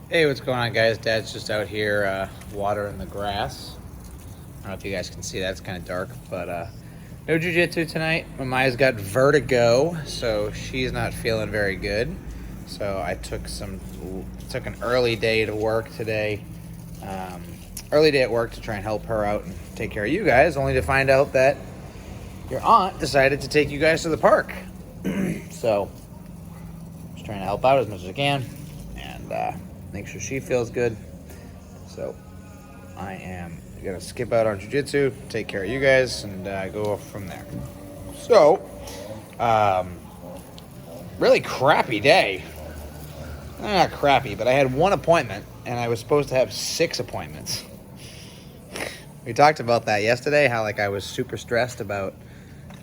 Hey, what's going on, guys? Dad's just out here watering the grass. I don't know if you guys can see that. It's kind of dark, but no jujitsu tonight. Mamaya's got vertigo, so she's not feeling very good. So I took an early day to work today. Early day at work to try and help her out and take care of you guys, only to find out that your aunt decided to take you guys to the park. So just trying to help out as much as I can and make sure she feels good. So I am gonna skip out on jujitsu, take care of you guys, and go from there. So, really crappy day. Not crappy, but I had one appointment, and I was supposed to have 6 appointments. We talked about that yesterday, how I was super stressed about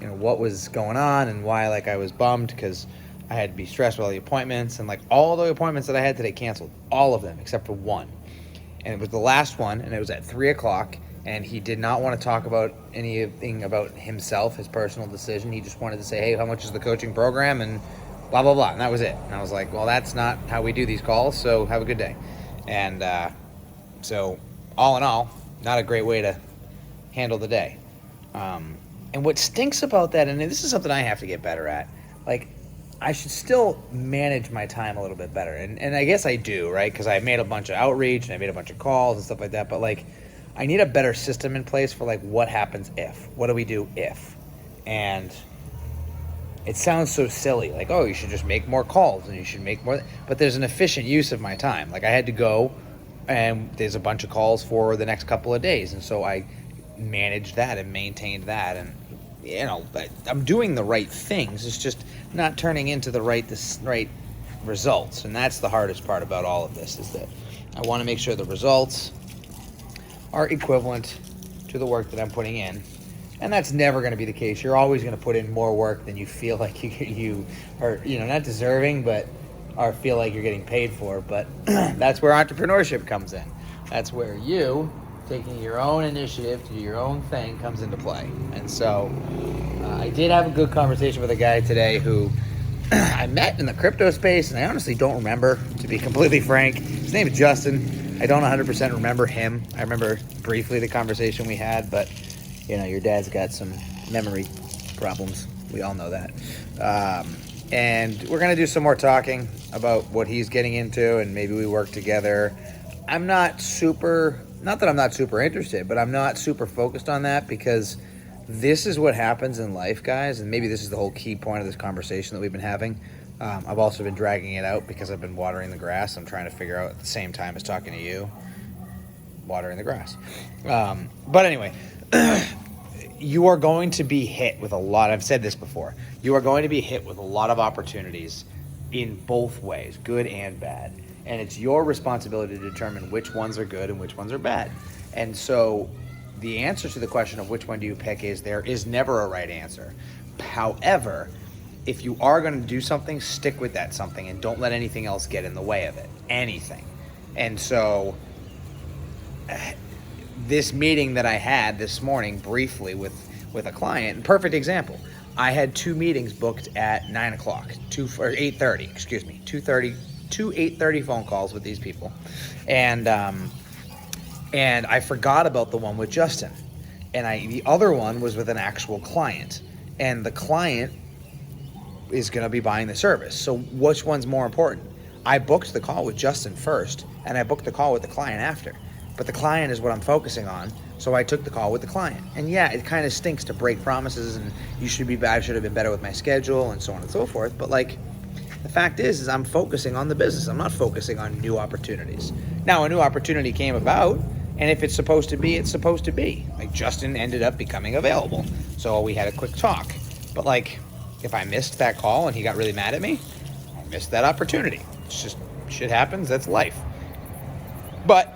what was going on and why I was bummed because I had to be stressed with all the appointments, and all the appointments that I had today canceled, all of them except for one. And it was the last one, and it was at 3 o'clock, and he did not want to talk about anything about himself, his personal decision. He just wanted to say, hey, how much is the coaching program, and blah, blah, blah. And that was it. And I was like, well, that's not how we do these calls, so have a good day. And so all in all, not a great way to handle the day. And what stinks about that, and this is something I have to get better at, I should still manage my time a little bit better. And I guess I do, right? Because I made a bunch of outreach and I made a bunch of calls and stuff like that. But I need a better system in place for what happens if. What do we do if? And it sounds so silly. Oh, you should just make more calls and you should make more. But there's an efficient use of my time. I had to go and there's a bunch of calls for the next couple of days. And so I managed that and maintained that. And I'm doing the right things. It's just not turning into the right results. And that's the hardest part about all of this, is that I want to make sure the results are equivalent to the work that I'm putting in. And that's never going to be the case. You're always going to put in more work than you feel like you are, not deserving, but feel like you're getting paid for. But that's where entrepreneurship comes in. That's where you taking your own initiative to do your own thing comes into play. And so I did have a good conversation with a guy today who I met in the crypto space, and I honestly don't remember, to be completely frank. His name is Justin. I don't 100% remember him. I remember briefly the conversation we had, but your dad's got some memory problems. We all know that. And we're going to do some more talking about what he's getting into, and maybe we work together. Not that I'm not super interested, but I'm not super focused on that, because this is what happens in life, guys. And maybe this is the whole key point of this conversation that we've been having. I've also been dragging it out because I've been watering the grass. I'm trying to figure out at the same time as talking to you, watering the grass. But anyway, you are going to be hit with I've said this before, you are going to be hit with a lot of opportunities in both ways, good and bad. And it's your responsibility to determine which ones are good and which ones are bad. And so the answer to the question of which one do you pick is there is never a right answer. However, if you are going to do something, stick with that something and don't let anything else get in the way of it. Anything. And so this meeting that I had this morning briefly with a client, perfect example. I had 2 meetings booked at 9 o'clock, 8:30, 8:30 phone calls with these people. And I forgot about the one with Justin. And the other one was with an actual client. And the client is going to be buying the service. So which one's more important? I booked the call with Justin first, and I booked the call with the client after. But the client is what I'm focusing on, so I took the call with the client. And yeah, it kind of stinks to break promises, and I should have been better with my schedule, and so on and so forth. But the fact is I'm focusing on the business. I'm not focusing on new opportunities. Now, a new opportunity came about, and if it's supposed to be, it's supposed to be. Justin ended up becoming available, so we had a quick talk. But if I missed that call and he got really mad at me, I missed that opportunity. It's just shit happens. That's life. But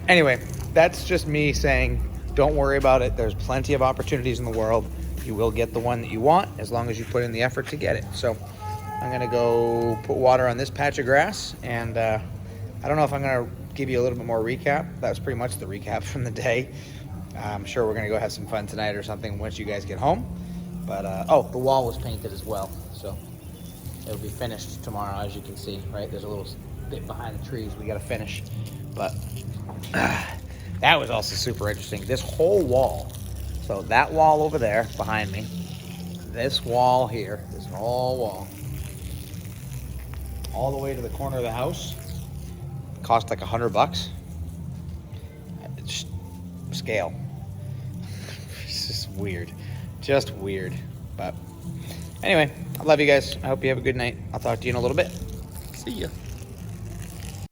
anyway, that's just me saying, don't worry about it. There's plenty of opportunities in the world. You will get the one that you want as long as you put in the effort to get it. So I'm going to go put water on this patch of grass, and I don't know if I'm going to give you a little bit more recap. That was pretty much the recap from the day. I'm sure we're going to go have some fun tonight or something once you guys get home. But, the wall was painted as well, so it'll be finished tomorrow, as you can see, right? There's a little bit behind the trees we got to finish. But that was also super interesting. This whole wall, so that wall over there behind me, this wall here, this whole wall, all the way to the corner of the house, cost like $100. Just scale. It's just weird. Just weird. But anyway, I love you guys. I hope you have a good night. I'll talk to you in a little bit. See ya.